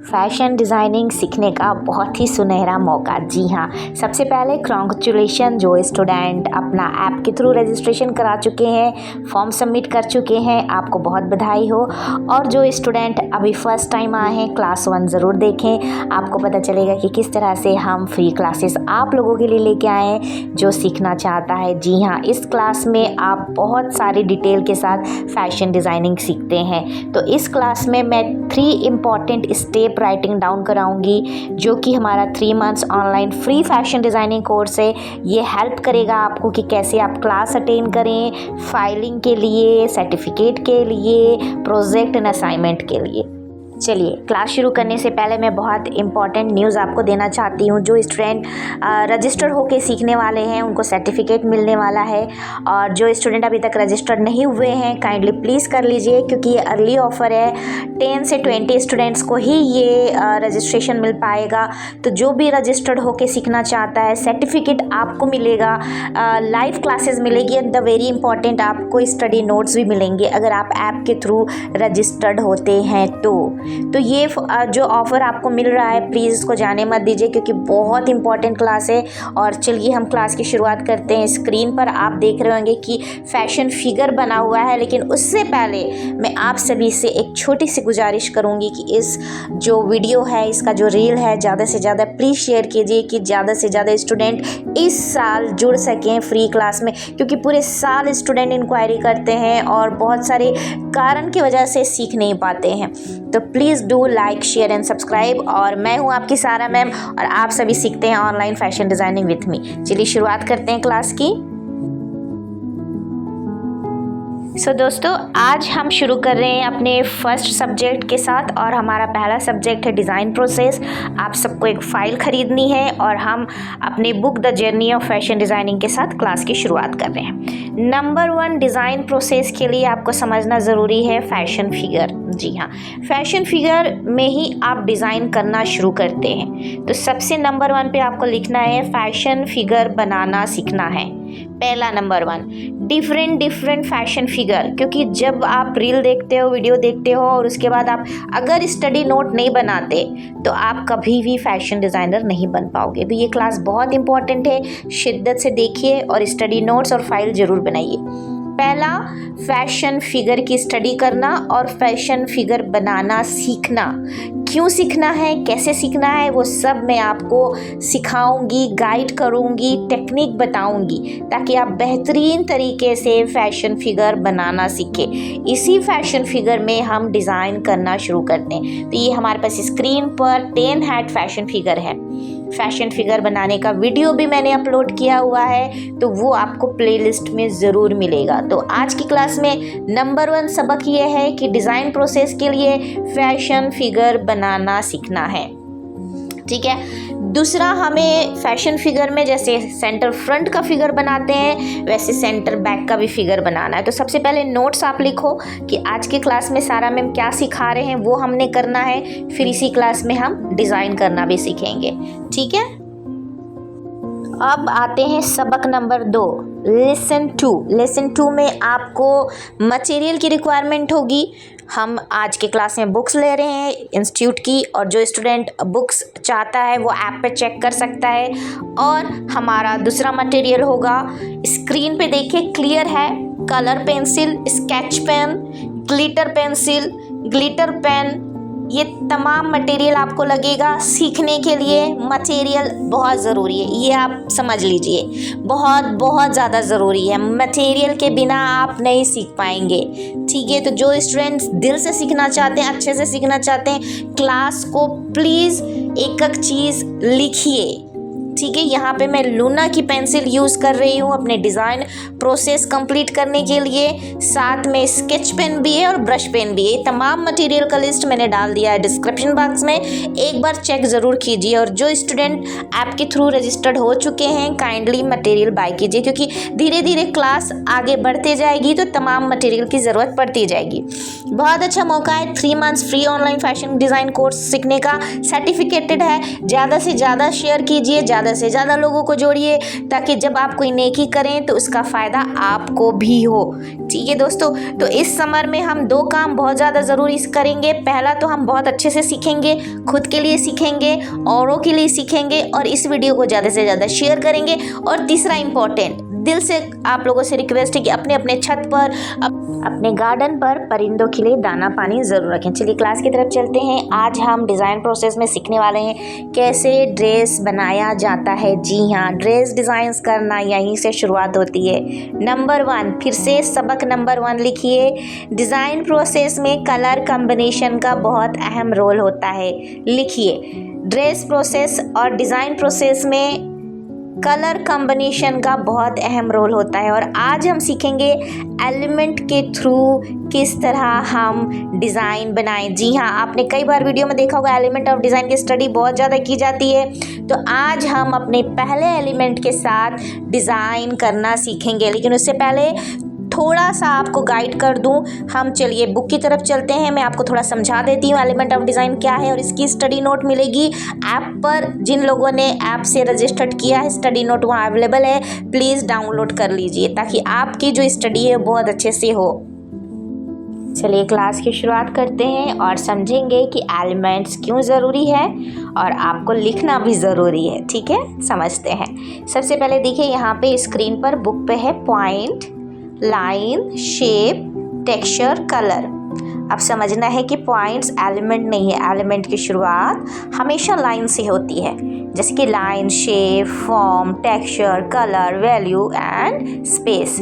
Fashion designing सीखने का बहुत ही सुनहरा मौका। जी हाँ, सबसे पहले कॉन्ग्रेचुलेशन जो स्टूडेंट अपना ऐप के थ्रू रजिस्ट्रेशन करा चुके हैं, फॉर्म सबमिट कर चुके हैं, आपको बहुत बधाई हो। और जो स्टूडेंट अभी फर्स्ट टाइम आए हैं, क्लास 1 ज़रूर देखें, आपको पता चलेगा कि किस तरह से हम फ्री क्लासेस आप लोगों के लिए लेके आए हैं जो सीखना चाहता है। जी हाँ, इस क्लास में आप बहुत सारी डिटेल के साथ फैशन डिज़ाइनिंग सीखते हैं। तो इस क्लास में मैं 3 इम्पॉर्टेंट स्टेप राइटिंग डाउन कराऊंगी, जो कि हमारा 3 months online free fashion designing course है। ये हेल्प करेगा आपको कि कैसे आप क्लास अटेंड करें, फाइलिंग के लिए, सर्टिफिकेट के लिए, प्रोजेक्ट एंड असाइनमेंट के लिए। चलिए, क्लास शुरू करने से पहले मैं बहुत इम्पॉर्टेंट न्यूज़ आपको देना चाहती हूँ। जो स्टूडेंट रजिस्टर होके सीखने वाले हैं उनको सर्टिफिकेट मिलने वाला है, और जो स्टूडेंट अभी तक रजिस्टर नहीं हुए हैं काइंडली प्लीज़ कर लीजिए, क्योंकि ये अर्ली ऑफ़र है। 10 से 20 स्टूडेंट्स को ही ये रजिस्ट्रेशन मिल पाएगा। तो जो भी रजिस्टर्ड होके सीखना चाहता है, सर्टिफिकेट आपको मिलेगा, लाइव क्लासेस मिलेगी, एंड द वेरी इंपॉर्टेंट आपको स्टडी नोट्स भी मिलेंगे अगर आप ऐप के थ्रू रजिस्टर्ड होते हैं तो ये जो ऑफ़र आपको मिल रहा है प्लीज़ इसको जाने मत दीजिए, क्योंकि बहुत इंपॉर्टेंट क्लास है। और चलिए हम क्लास की शुरुआत करते हैं। स्क्रीन पर आप देख रहे होंगे कि फैशन फिगर बना हुआ है, लेकिन उससे पहले मैं आप सभी से एक छोटी सी गुजारिश करूँगी कि इस जो वीडियो है, इसका जो रील है, ज़्यादा से ज़्यादा प्लीज़ शेयर कीजिए कि ज़्यादा से ज़्यादा स्टूडेंट इस साल जुड़ सकें फ्री क्लास में, क्योंकि पूरे साल स्टूडेंट इंक्वायरी करते हैं और बहुत सारे कारण की वजह से सीख नहीं पाते हैं। तो please do like, share and subscribe. और मैं हूँ आपकी सारा मैम, और आप सभी सीखते हैं online fashion designing with me. चलिए शुरुआत करते हैं क्लास की। दोस्तों, आज हम शुरू कर रहे हैं अपने फर्स्ट सब्जेक्ट के साथ, और हमारा पहला सब्जेक्ट है डिज़ाइन प्रोसेस। आप सबको एक फ़ाइल ख़रीदनी है और हम अपने book the journey of fashion designing के साथ क्लास की शुरुआत कर रहे हैं। नंबर 1, डिज़ाइन प्रोसेस के लिए आपको समझना ज़रूरी है फैशन फिगर। जी हाँ, फैशन फिगर में ही आप डिज़ाइन करना शुरू करते हैं। तो सबसे नंबर 1 पे आपको लिखना है फैशन फिगर बनाना सीखना है। पहला नंबर 1, डिफरेंट फैशन फिगर, क्योंकि जब आप रील देखते हो, वीडियो देखते हो, और उसके बाद आप अगर स्टडी नोट नहीं बनाते तो आप कभी भी फैशन डिज़ाइनर नहीं बन पाओगे। तो ये क्लास बहुत इंपॉर्टेंट है, शिद्दत से देखिए और स्टडी नोट्स और फाइल ज़रूर बनाइए। पहला, फैशन फिगर की स्टडी करना और फैशन फिगर बनाना सीखना। क्यों सीखना है, कैसे सीखना है, वो सब मैं आपको सिखाऊंगी, गाइड करूंगी, टेक्निक बताऊंगी, ताकि आप बेहतरीन तरीके से फैशन फिगर बनाना सीखें। इसी फैशन फिगर में हम डिज़ाइन करना शुरू करते हैं। तो ये हमारे पास स्क्रीन पर 10 हैट फैशन फिगर है। फैशन फिगर बनाने का वीडियो भी मैंने अपलोड किया हुआ है, तो वो आपको प्लेलिस्ट में ज़रूर मिलेगा। तो आज की क्लास में नंबर 1 सबक ये है कि डिज़ाइन प्रोसेस के लिए फैशन फिगर बनाना सीखना है। ठीक है। दूसरा, हमें फैशन फिगर में जैसे सेंटर फ्रंट का फिगर बनाते हैं, वैसे सेंटर बैक का भी फिगर बनाना है। तो सबसे पहले नोट्स आप लिखो कि आज की क्लास में सारा मैम क्या सिखा रहे हैं वो हमने करना है, फिर इसी क्लास में हम डिज़ाइन करना भी सीखेंगे। ठीक है। अब आते हैं सबक नंबर 2, लेसन 2। लेसन 2 में आपको मटेरियल की रिक्वायरमेंट होगी। हम आज के क्लास में बुक्स ले रहे हैं इंस्टीट्यूट की, और जो स्टूडेंट बुक्स चाहता है वो ऐप पे चेक कर सकता है। और हमारा दूसरा मटेरियल होगा, स्क्रीन पे देखिए क्लियर है, colour pencil, sketch pen, glitter pencil, glitter pen, ये तमाम मटेरियल आपको लगेगा। सीखने के लिए मटेरियल बहुत ज़रूरी है, ये आप समझ लीजिए, बहुत ज़्यादा ज़रूरी है। मटेरियल के बिना आप नहीं सीख पाएंगे। ठीक है। तो जो स्टूडेंट्स दिल से सीखना चाहते हैं, अच्छे से सीखना चाहते हैं, क्लास को प्लीज़ एक चीज़ लिखिए। ठीक है। यहाँ पे मैं लूना की पेंसिल यूज़ कर रही हूँ अपने डिज़ाइन प्रोसेस कंप्लीट करने के लिए। साथ में स्केच पेन भी है और ब्रश पेन भी है। तमाम मटेरियल का लिस्ट मैंने डाल दिया है डिस्क्रिप्शन बॉक्स में, एक बार चेक ज़रूर कीजिए। और जो स्टूडेंट ऐप के थ्रू रजिस्टर्ड हो चुके हैं काइंडली मटेरियल बाय कीजिए, क्योंकि धीरे धीरे क्लास आगे बढ़ते जाएगी तो तमाम मटेरियल की ज़रूरत पड़ती जाएगी। बहुत अच्छा मौका है, 3 months free online fashion design course सीखने का, सर्टिफिकेटेड है। ज़्यादा से ज़्यादा शेयर कीजिए, ज़्यादा ज़्यादा से ज़्यादा लोगों को जोड़िए, ताकि जब आप कोई नेकी करें तो उसका फ़ायदा आपको भी हो। ठीक है दोस्तों, तो इस समर में हम 2 काम बहुत ज़्यादा ज़रूरी करेंगे। पहला तो हम बहुत अच्छे से सीखेंगे, खुद के लिए सीखेंगे, औरों के लिए सीखेंगे, और इस वीडियो को ज़्यादा से ज़्यादा शेयर करेंगे। और तीसरा इम्पॉर्टेंट, दिल से आप लोगों से रिक्वेस्ट है कि अपने अपने छत पर, अपने गार्डन पर परिंदों के लिए दाना पानी ज़रूर रखें। चलिए क्लास की तरफ चलते हैं। आज हम डिज़ाइन प्रोसेस में सीखने वाले हैं कैसे ड्रेस बनाया जाता है। जी हाँ, ड्रेस डिज़ाइंस करना यहीं से शुरुआत होती है। नंबर 1, फिर से सबक नंबर 1 लिखिए। डिज़ाइन प्रोसेस में कलर कॉम्बिनेशन का बहुत अहम रोल होता है। लिखिए, ड्रेस प्रोसेस और डिज़ाइन प्रोसेस में कलर कॉम्बिनेशन का बहुत अहम रोल होता है। और आज हम सीखेंगे एलिमेंट के थ्रू किस तरह हम डिज़ाइन बनाएं। जी हाँ, आपने कई बार वीडियो में देखा होगा एलिमेंट ऑफ डिज़ाइन की स्टडी बहुत ज़्यादा की जाती है। तो आज हम अपने पहले एलिमेंट के साथ डिज़ाइन करना सीखेंगे, लेकिन उससे पहले थोड़ा सा आपको गाइड कर दूं। हम चलिए बुक की तरफ चलते हैं। मैं आपको थोड़ा समझा देती हूँ एलिमेंट ऑफ डिज़ाइन क्या है, और इसकी स्टडी नोट मिलेगी ऐप पर। जिन लोगों ने ऐप से रजिस्टर्ड किया है, स्टडी नोट वहाँ अवेलेबल है, प्लीज़ डाउनलोड कर लीजिए ताकि आपकी जो स्टडी है बहुत अच्छे से हो। चलिए क्लास की शुरुआत करते हैं और समझेंगे कि एलिमेंट्स क्यों ज़रूरी है, और आपको लिखना भी ज़रूरी है। ठीक है, समझते हैं। सबसे पहले देखिए, यहाँ पे स्क्रीन पर बुक पे है point, line, shape, texture, colour. अब समझना है कि पॉइंट्स एलिमेंट नहीं है। एलिमेंट की शुरुआत हमेशा लाइन से होती है, जैसे कि line, shape, form, texture, colour, value and space.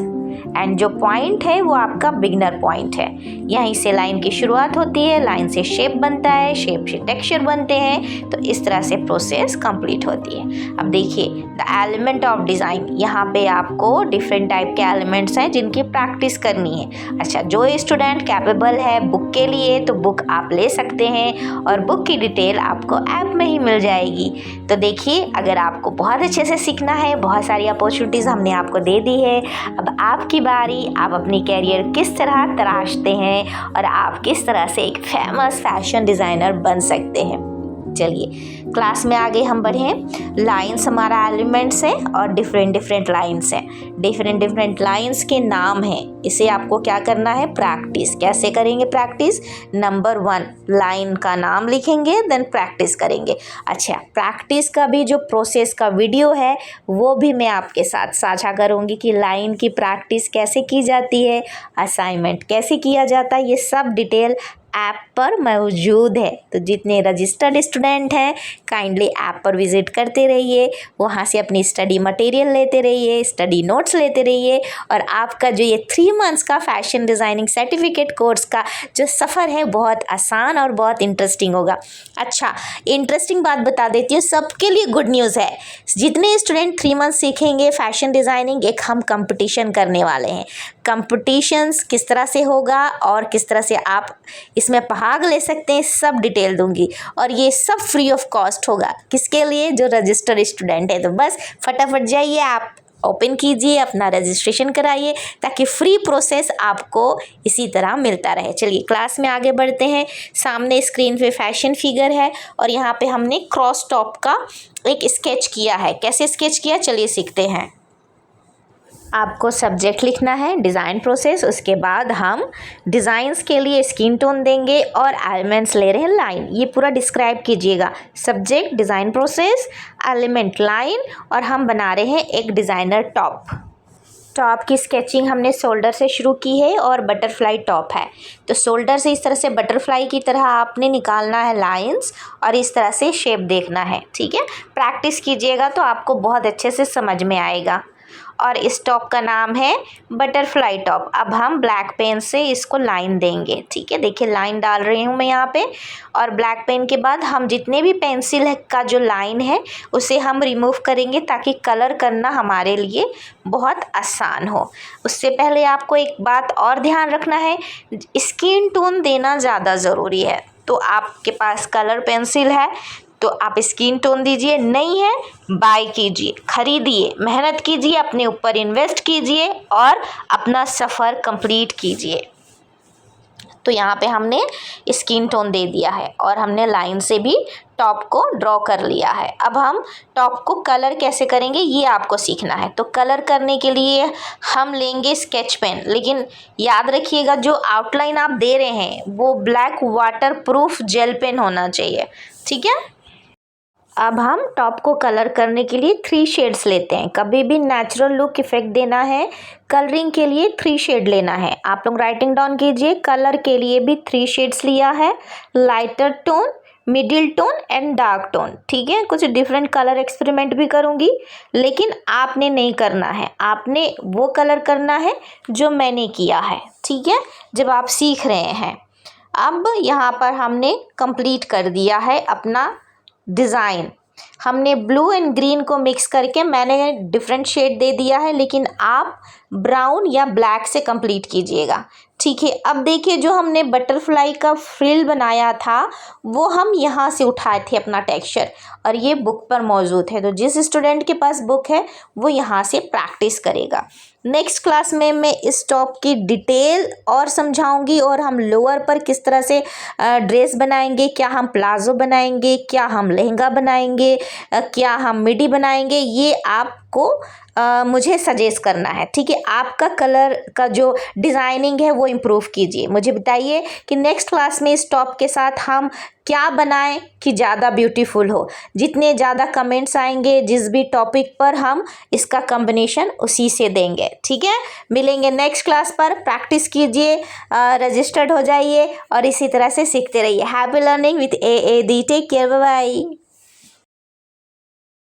And जो पॉइंट है वो आपका बिगिनर पॉइंट है। यहीं से लाइन की शुरुआत होती है, लाइन से शेप बनता है, शेप से टेक्सचर बनते हैं, तो इस तरह से प्रोसेस कंप्लीट होती है। अब देखिए, द एलिमेंट ऑफ डिज़ाइन, यहाँ पे आपको डिफरेंट टाइप के एलिमेंट्स हैं जिनकी प्रैक्टिस करनी है। अच्छा, जो स्टूडेंट कैपेबल है बुक के लिए तो बुक आप ले सकते हैं, और बुक की डिटेल आपको ऐप में ही मिल जाएगी। तो देखिए, अगर आपको बहुत अच्छे से सीखना है, बहुत सारी अपॉर्चुनिटीज़ हमने आपको दे दी है। अब आपकी बारी, आप अपनी कैरियर किस तरह तराशते हैं और आप किस तरह से एक फेमस फैशन डिज़ाइनर बन सकते हैं। चलिए क्लास में आगे हम बढ़ें। लाइंस हमारा एलिमेंट्स है और डिफरेंट लाइंस हैं। डिफरेंट लाइंस के नाम हैं। इसे आपको क्या करना है, प्रैक्टिस। कैसे करेंगे प्रैक्टिस? नंबर 1, लाइन का नाम लिखेंगे, देन प्रैक्टिस करेंगे। अच्छा, प्रैक्टिस का भी जो प्रोसेस का वीडियो है वो भी मैं आपके साथ साझा करूँगी कि लाइन की प्रैक्टिस कैसे की जाती है, असाइनमेंट कैसे किया जाता है, ये सब डिटेल ऐप पर मौजूद है। तो जितने रजिस्टर्ड स्टूडेंट हैं काइंडली ऐप पर विजिट करते रहिए, वहाँ से अपनी स्टडी मटेरियल लेते रहिए, स्टडी नोट्स लेते रहिए, और आपका जो ये 3 मंथ्स का फैशन डिज़ाइनिंग सर्टिफिकेट कोर्स का जो सफ़र है बहुत आसान और बहुत इंटरेस्टिंग होगा। अच्छा, इंटरेस्टिंग बात बता देती हूँ, सबके लिए गुड न्यूज़ है। जितने स्टूडेंट 3 मंथ सीखेंगे फैशन डिज़ाइनिंग, एक हम कंपटीशन करने वाले हैं। कंपटीशंस किस तरह से होगा और किस तरह से आप इसमें भाग ले सकते हैं, सब डिटेल दूंगी, और ये सब फ्री ऑफ कॉस्ट होगा। किसके लिए? जो रजिस्टर्ड स्टूडेंट है। तो बस फटाफट जाइए, आप ओपन कीजिए, अपना रजिस्ट्रेशन कराइए, ताकि फ्री प्रोसेस आपको इसी तरह मिलता रहे। चलिए क्लास में आगे बढ़ते हैं। सामने स्क्रीन पे फैशन फिगर है, और यहाँ पे हमने क्रॉस टॉप का एक स्केच किया है। कैसे स्केच किया, चलिए सीखते हैं। आपको सब्जेक्ट लिखना है, डिज़ाइन प्रोसेस, उसके बाद हम डिज़ाइंस के लिए स्किन टोन देंगे और एलिमेंट्स ले रहे हैं लाइन। ये पूरा डिस्क्राइब कीजिएगा, subject, design process, element, line, और हम बना रहे हैं एक डिज़ाइनर टॉप। टॉप की स्केचिंग हमने शोल्डर से शुरू की है और बटरफ्लाई टॉप है। तो शोल्डर से इस तरह से बटरफ्लाई की तरह आपने निकालना है लाइंस, और इस तरह से शेप देखना है। ठीक है, प्रैक्टिस कीजिएगा तो आपको बहुत अच्छे से समझ में आएगा। और इस टॉप का नाम है बटरफ्लाई टॉप। अब हम ब्लैक पेन से इसको लाइन देंगे। ठीक है, देखिए लाइन डाल रही हूँ मैं यहाँ पे, और ब्लैक पेन के बाद हम जितने भी पेंसिल का जो लाइन है उसे हम रिमूव करेंगे, ताकि कलर करना हमारे लिए बहुत आसान हो। उससे पहले आपको एक बात और ध्यान रखना है, स्किन टोन देना ज़्यादा ज़रूरी है। तो आपके पास कलर पेंसिल है तो आप स्किन टोन दीजिए, नहीं है बाय कीजिए, खरीदिए, मेहनत कीजिए, अपने ऊपर इन्वेस्ट कीजिए और अपना सफ़र कंप्लीट कीजिए। तो यहाँ पे हमने स्किन टोन दे दिया है और हमने लाइन से भी टॉप को ड्रॉ कर लिया है। अब हम टॉप को कलर कैसे करेंगे ये आपको सीखना है। तो कलर करने के लिए हम लेंगे स्केच पेन, लेकिन याद रखिएगा जो आउटलाइन आप दे रहे हैं वो black waterproof gel pen होना चाहिए, ठीक है। अब हम टॉप को कलर करने के लिए 3 शेड्स लेते हैं। कभी भी नेचुरल लुक इफेक्ट देना है, कलरिंग के लिए 3 शेड लेना है। आप लोग राइटिंग डाउन कीजिए। कलर के लिए भी 3 शेड्स लिया है, lighter tone, middle tone and dark tone, ठीक है। कुछ डिफरेंट कलर एक्सपेरिमेंट भी करूँगी, लेकिन आपने नहीं करना है, आपने वो कलर करना है जो मैंने किया है, ठीक है, जब आप सीख रहे हैं। अब यहाँ पर हमने कंप्लीट कर दिया है अपना डिज़ाइन। हमने ब्लू एंड ग्रीन को मिक्स करके मैंने डिफरेंट शेड दे दिया है, लेकिन आप ब्राउन या ब्लैक से कंप्लीट कीजिएगा, ठीक है। अब देखिए जो हमने बटरफ्लाई का फ्रिल बनाया था वो हम यहाँ से उठाए थे अपना टेक्सचर, और ये बुक पर मौजूद है। तो जिस स्टूडेंट के पास बुक है वो यहाँ से प्रैक्टिस करेगा। नेक्स्ट क्लास में मैं इस टॉप की डिटेल और समझाऊंगी, और हम लोअर पर किस तरह से ड्रेस बनाएंगे, क्या हम प्लाजो बनाएंगे, क्या हम लहंगा बनाएंगे, क्या हम मिडी बनाएंगे, ये आपको मुझे सजेस्ट करना है, ठीक है। आपका कलर का जो डिज़ाइनिंग है वो इम्प्रूव कीजिए। मुझे बताइए कि नेक्स्ट क्लास में इस टॉप के साथ हम क्या बनाएं कि ज़्यादा ब्यूटीफुल हो। जितने ज़्यादा कमेंट्स आएंगे जिस भी टॉपिक पर, हम इसका कॉम्बिनेशन उसी से देंगे, ठीक है। मिलेंगे नेक्स्ट क्लास पर। प्रैक्टिस कीजिए, रजिस्टर्ड हो जाइए और इसी तरह से सीखते रहिए। Happy learning with AAD। Take care, bye bye.